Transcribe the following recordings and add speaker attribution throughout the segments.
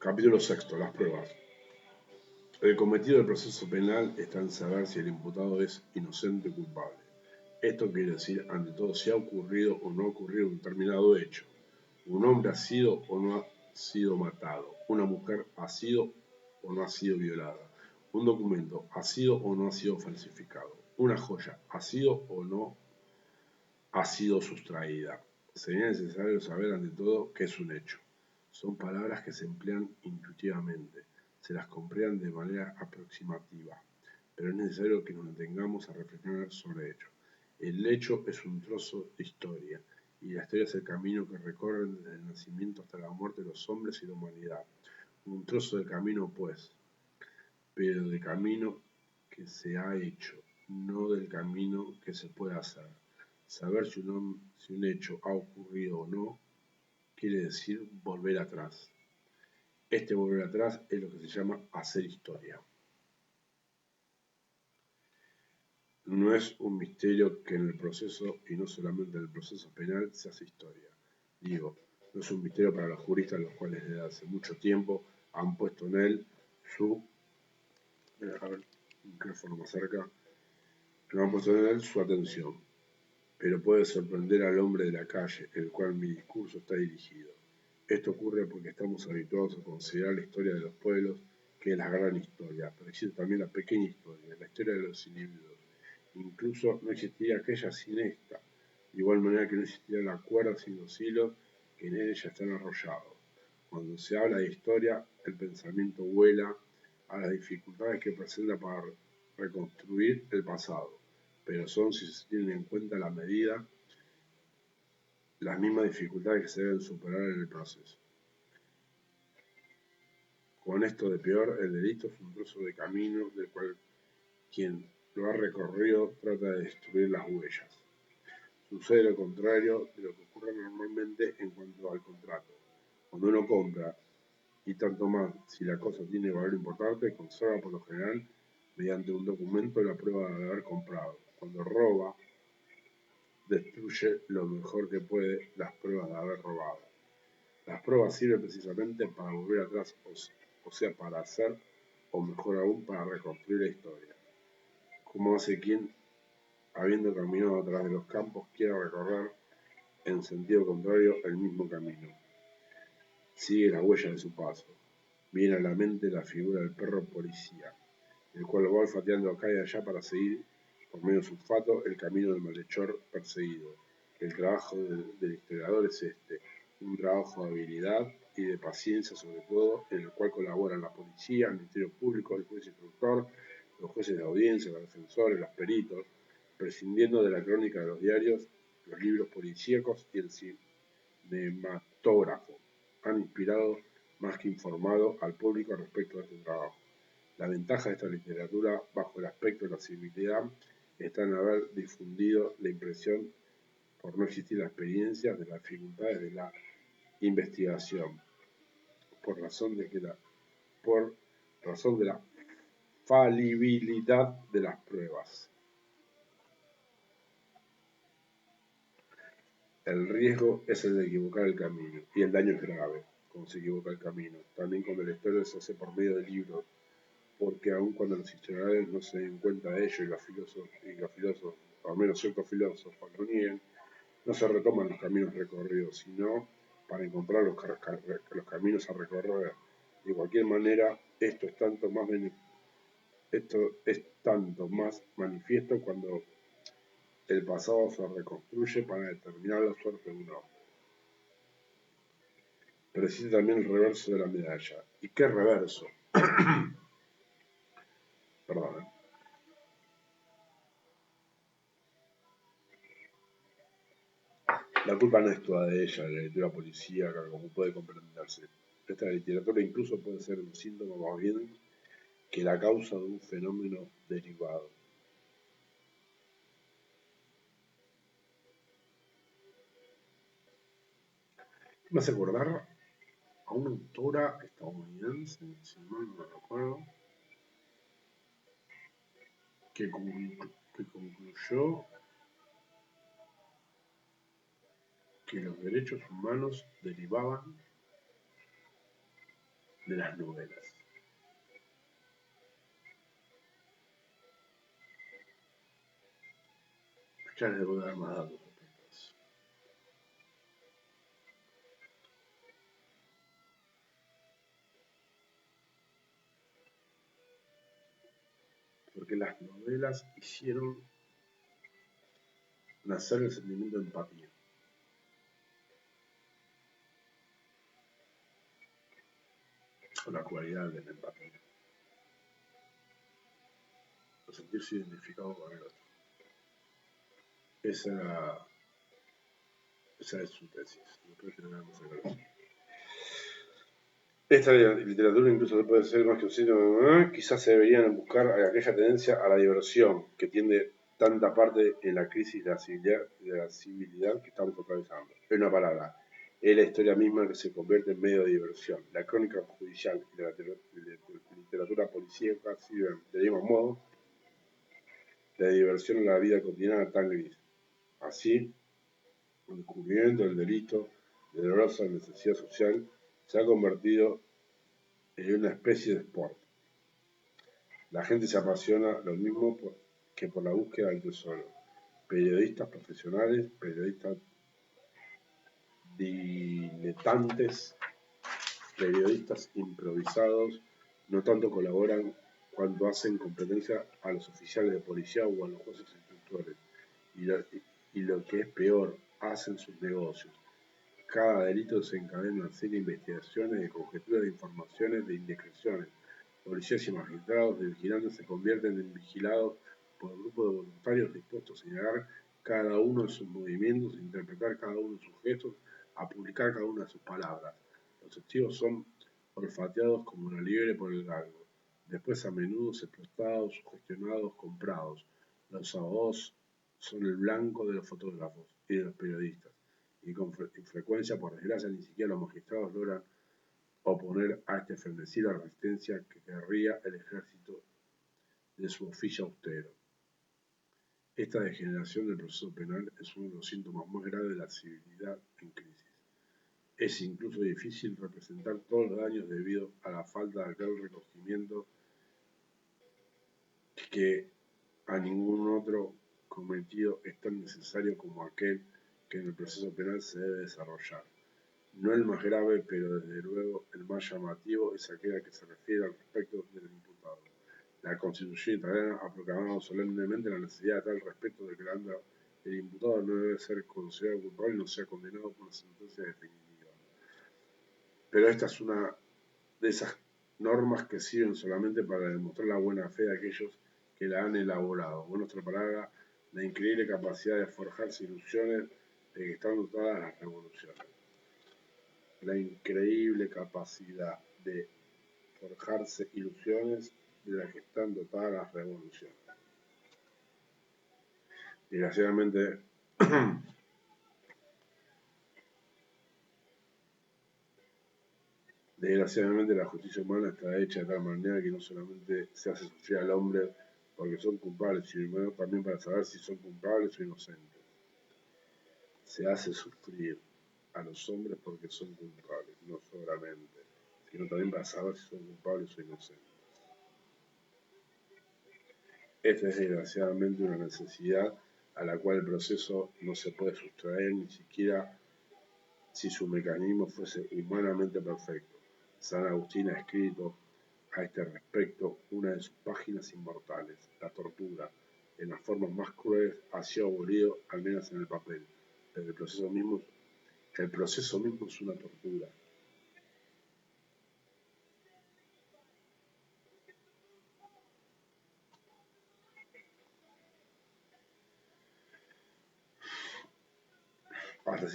Speaker 1: Capítulo sexto. Las pruebas. El cometido del proceso penal está en saber si el imputado es inocente o culpable. Esto quiere decir, ante todo, si ha ocurrido o no ha ocurrido un determinado hecho. Un hombre ha sido o no ha sido matado. Una mujer ha sido o no ha sido violada. Un documento ha sido o no ha sido falsificado. Una joya ha sido o no ha sido sustraída. Sería necesario saber ante todo qué es un hecho. Son palabras que se emplean intuitivamente, se las complean de manera aproximativa, pero es necesario que nos detengamos a reflexionar sobre ello. El hecho es un trozo de historia, y la historia es el camino que recorren desde el nacimiento hasta la muerte de los hombres y la humanidad. Un trozo de camino, pues, pero de camino que se ha hecho, no del camino que se puede hacer. Saber si un hecho ha ocurrido o no quiere decir volver atrás. Este volver atrás es lo que se llama hacer historia. No es un misterio que en el proceso, y no solamente en el proceso penal, se hace historia. Digo, no es un misterio para los juristas, los cuales desde hace mucho tiempo han puesto en él su... A ver, un micrófono más cerca. No han puesto en él su atención, pero puede sorprender al hombre de la calle, el cual mi discurso está dirigido. Esto ocurre porque estamos habituados a considerar la historia de los pueblos, que es la gran historia, pero existe también la pequeña historia, la historia de los individuos. Incluso no existiría aquella sin esta, de igual manera que no existiría la cuerda sin los hilos que en ella están arrollados. Cuando se habla de historia, el pensamiento vuela a las dificultades que presenta para reconstruir el pasado, pero son, si se tienen en cuenta la medida, las mismas dificultades que se deben superar en el proceso. Con esto de peor, el delito es un trozo de camino del cual quien lo ha recorrido trata de destruir las huellas. Sucede lo contrario de lo que ocurre normalmente en cuanto al contrato. Cuando uno compra, y tanto más si la cosa tiene valor importante, conserva por lo general mediante un documento la prueba de haber comprado. Cuando roba, destruye lo mejor que puede las pruebas de haber robado. Las pruebas sirven precisamente para volver atrás, o sea, para hacer, o mejor aún, para reconstruir la historia. Como hace quien, habiendo caminado a través de los campos, quiera recorrer en sentido contrario el mismo camino. Sigue las huellas de su paso. Viene a la mente la figura del perro policía, el cual va olfateando acá y allá para seguir, por medio de su olfato, el camino del malhechor perseguido. El trabajo del historiador es este, un trabajo de habilidad y de paciencia sobre todo, en el cual colaboran la policía, el Ministerio Público, el juez instructor, los jueces de audiencia, los defensores, los peritos, prescindiendo de la crónica de los diarios, los libros policíacos y el cinematógrafo. Han inspirado más que informado al público respecto de este trabajo. La ventaja de esta literatura, bajo el aspecto de la civilidad, está en haber difundido la impresión, por no existir la experiencia, de las dificultades de la investigación, por razón de la falibilidad de las pruebas. El riesgo es el de equivocar el camino, y el daño es grave cuando se equivoca el camino. También cuando la historia se hace por medio de libros, porque aun cuando los historiadores no se den cuenta de ello y los filósofos, o al menos ciertos filósofos lo nieguen, no se retoman los caminos recorridos, sino para encontrar los caminos a recorrer. De cualquier manera, esto es tanto más manifiesto cuando el pasado se reconstruye para determinar la suerte de un hombre. Pero existe también el reverso de la medalla. ¿Y qué reverso? Perdón. La culpa no es toda de ella, de la literatura policíaca, como puede comprenderse. Esta literatura incluso puede ser un síntoma más bien que la causa de un fenómeno derivado. Me hace acordar a una autora estadounidense, si mal no recuerdo, que concluyó que los derechos humanos derivaban de las novelas. Ya les debo dar más datos respecto a eso. Porque las novelas hicieron nacer el sentimiento de empatía. O la cualidad de la empatía. O sentirse identificado con el otro. Esa es su tesis. Después tenemos a esta literatura incluso puede ser más que un signo, quizás se deberían buscar aquella tendencia a la diversión que tiende tanta parte en la crisis de la civilidad que estamos atravesando. En una palabra, es la historia misma que se convierte en medio de diversión. La crónica judicial y la literatura policíaca sirven, de mismo modo, de diversión en la vida cotidiana tan gris. Así, el descubrimiento del delito, de dolorosa necesidad social, se ha convertido en una especie de sport. La gente se apasiona lo mismo que por la búsqueda del tesoro. Periodistas profesionales, periodistas diletantes, periodistas improvisados, no tanto colaboran cuando hacen competencia a los oficiales de policía o a los jueces instructores. Y lo que es peor, hacen sus negocios. Cada delito desencadena una serie de investigaciones, de conjeturas, de informaciones, de indiscreciones. Policías y magistrados de vigilantes se convierten en vigilados por grupos de voluntarios dispuestos a señalar cada uno de sus movimientos, a interpretar cada uno de sus gestos, a publicar cada una de sus palabras. Los testigos son olfateados como una liebre por el galgo, después a menudo explotados, sugestionados, comprados. Los abogados son el blanco de los fotógrafos y de los periodistas, y con frecuencia, por desgracia, ni siquiera los magistrados logran oponer a esta fenecida resistencia que querría el ejército de su oficio austero. Esta degeneración del proceso penal es uno de los síntomas más graves de la civilidad en crisis. Es incluso difícil representar todos los daños debido a la falta de aquel recogimiento que a ningún otro cometido es tan necesario como aquel que en el proceso penal se debe desarrollar. No el más grave, pero desde luego el más llamativo es aquel que se refiere al respecto del imputado. La Constitución italiana ha proclamado solemnemente la necesidad de tal respeto de que el imputado no debe ser considerado culpable y no sea condenado por una sentencia definitiva. Pero esta es una de esas normas que sirven solamente para demostrar la buena fe de aquellos que la han elaborado. En otra palabra, la increíble capacidad de forjarse ilusiones de que están dotadas las revoluciones. La increíble capacidad de forjarse ilusiones de las que están dotadas las revoluciones. Desgraciadamente, la justicia humana está hecha de tal manera que no solamente se hace sufrir al hombre porque son culpables, sino también para saber si son culpables o inocentes. Se hace sufrir a los hombres porque son culpables, no solamente, sino también para saber si son culpables o inocentes. Esta es desgraciadamente una necesidad a la cual el proceso no se puede sustraer ni siquiera si su mecanismo fuese humanamente perfecto. San Agustín ha escrito a este respecto una de sus páginas inmortales, la tortura, en las formas más crueles, ha sido abolido, al menos en el papel, pero el proceso mismo es una tortura. Hasta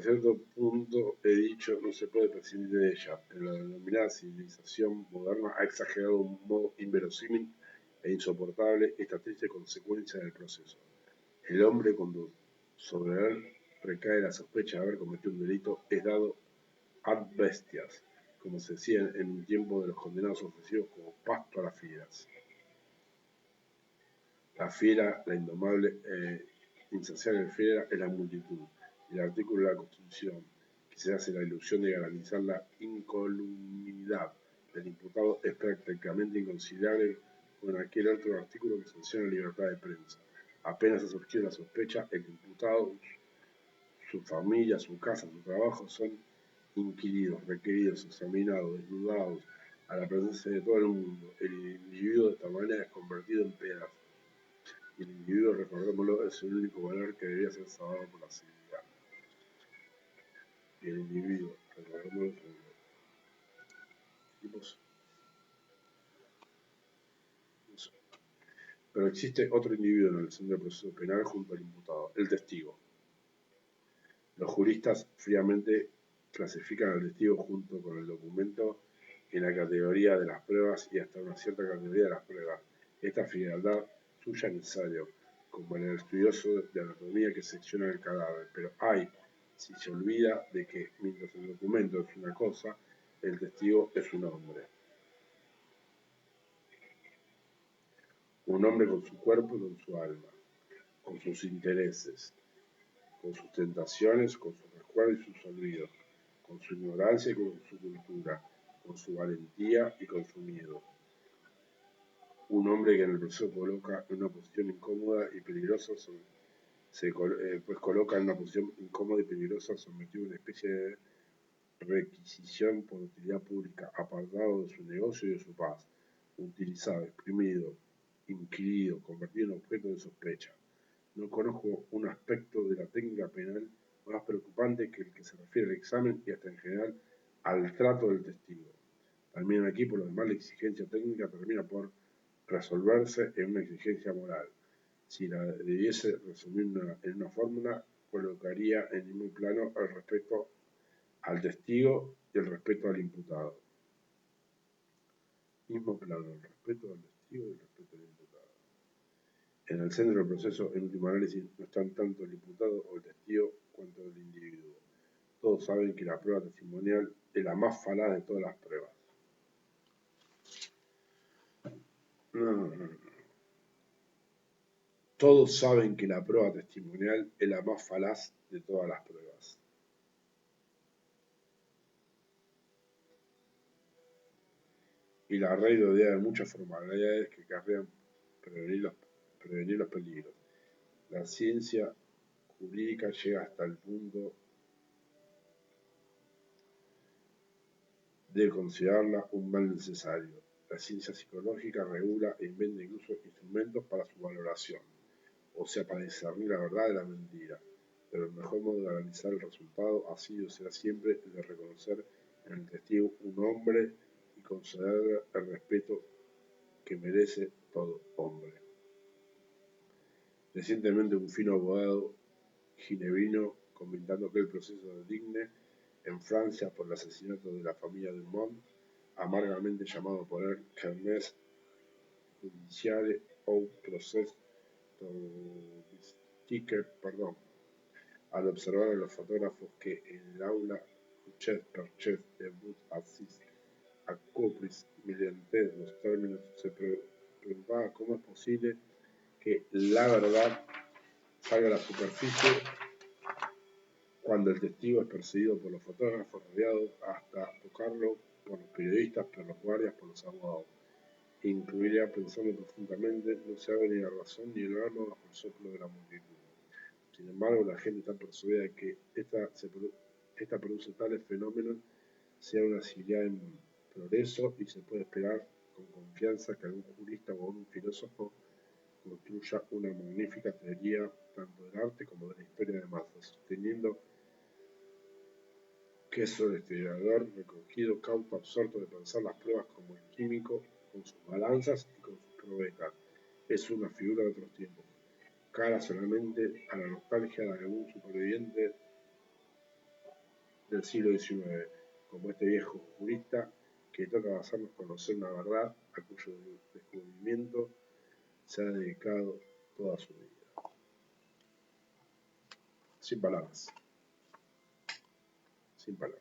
Speaker 1: cierto punto, he dicho, no se puede prescindir de ella, pero la denominada civilización moderna ha exagerado de un modo inverosímil e insoportable esta triste consecuencia del proceso. El hombre, cuando sobre él recae la sospecha de haber cometido un delito, es dado ad bestias, como se decía en un tiempo de los condenados ofrecidos como pasto a las fieras. La fiera, la indomable insaciable fiera, es la multitud. El artículo de la Constitución que se hace la ilusión de garantizar la incolumnidad del imputado es prácticamente inconsiderable con aquel otro artículo que sanciona la libertad de prensa. Apenas ha surgido la sospecha, el imputado, su familia, su casa, su trabajo son inquiridos, requeridos, examinados, desnudados a la presencia de todo el mundo. El individuo de esta manera es convertido en pedazos. Y el individuo, recordémoslo, es el único valor que debería ser salvado por la civilidad. Y el individuo, recordémoslo, es el único. Pero existe otro individuo en el centro del proceso penal junto al imputado, el testigo. Los juristas fríamente clasifican al testigo junto con el documento en la categoría de las pruebas y hasta una cierta categoría de las pruebas. Esta frialdad suya es necesario, como en el estudioso de anatomía que secciona el cadáver, pero si se olvida de que mientras el documento es una cosa, el testigo es un hombre. Un hombre con su cuerpo y con su alma, con sus intereses, con sus tentaciones, con sus recuerdos y sus olvidos, con su ignorancia y con su cultura, con su valentía y con su miedo. Un hombre que en el proceso coloca en una posición incómoda y peligrosa, coloca en una posición incómoda y peligrosa, sometido a una especie de requisición por utilidad pública, apartado de su negocio y de su paz, utilizado, exprimido, inquirido, convertido en objeto de sospecha. No conozco un aspecto de la técnica penal más preocupante que el que se refiere al examen y hasta en general al trato del testigo. También aquí, por lo demás, la exigencia técnica termina por resolverse en una exigencia moral. Si la debiese resumir en una fórmula, colocaría en el mismo plano el respeto al testigo y el respeto al imputado. Mismo plano, el respeto al testigo y el respeto al imputado. En el centro del proceso, en último análisis, no están tanto el imputado o el testigo cuanto el individuo. Todos saben que la prueba testimonial es la más falaz de todas las pruebas. Todos saben que la prueba testimonial es la más falaz de todas las pruebas. Y la ley rodea de muchas formalidades que querrían prevenir los peligros. La ciencia jurídica llega hasta el punto de considerarla un mal necesario. La ciencia psicológica regula e inventa incluso instrumentos para su valoración, o sea, para discernir la verdad de la mentira. Pero el mejor modo de analizar el resultado ha sido y será siempre el de reconocer en el testigo un hombre y concederle el respeto que merece todo hombre. Recientemente un fino abogado ginebino, comentando aquel proceso de Digne en Francia por el asesinato de la familia Dumont, amargamente llamado por él Kermesse Judiciaire ou Procès Touristique, al observar a los fotógrafos que en el aula chef per chef de But-Aziz Al-Kubris, mediante los términos, se preguntaba cómo es posible que la verdad salga a la superficie cuando el testigo es perseguido por los fotógrafos, rodeado hasta tocarlo por los periodistas, por los guardias, por los abogados. Incluiría, pensando profundamente, no se sabe ni la razón ni el alma bajo el soplo de la multitud. Sin embargo, la gente está persuadida de que esta produce tales fenómenos, sea una civilidad en progreso, y se puede esperar con confianza que algún jurista o un filósofo construya una magnífica teoría tanto del arte como de la historia de masas, sosteniendo que es el historiador recogido, cauto, absorto de pensar las pruebas como el químico, con sus balanzas y con sus probetas. Es una figura de otros tiempos, cara solamente a la nostalgia de algún superviviente del siglo XIX, como este viejo jurista que toca hacernos conocer una verdad a cuyo descubrimiento se ha dedicado toda su vida. Sin palabras. Sin palabras.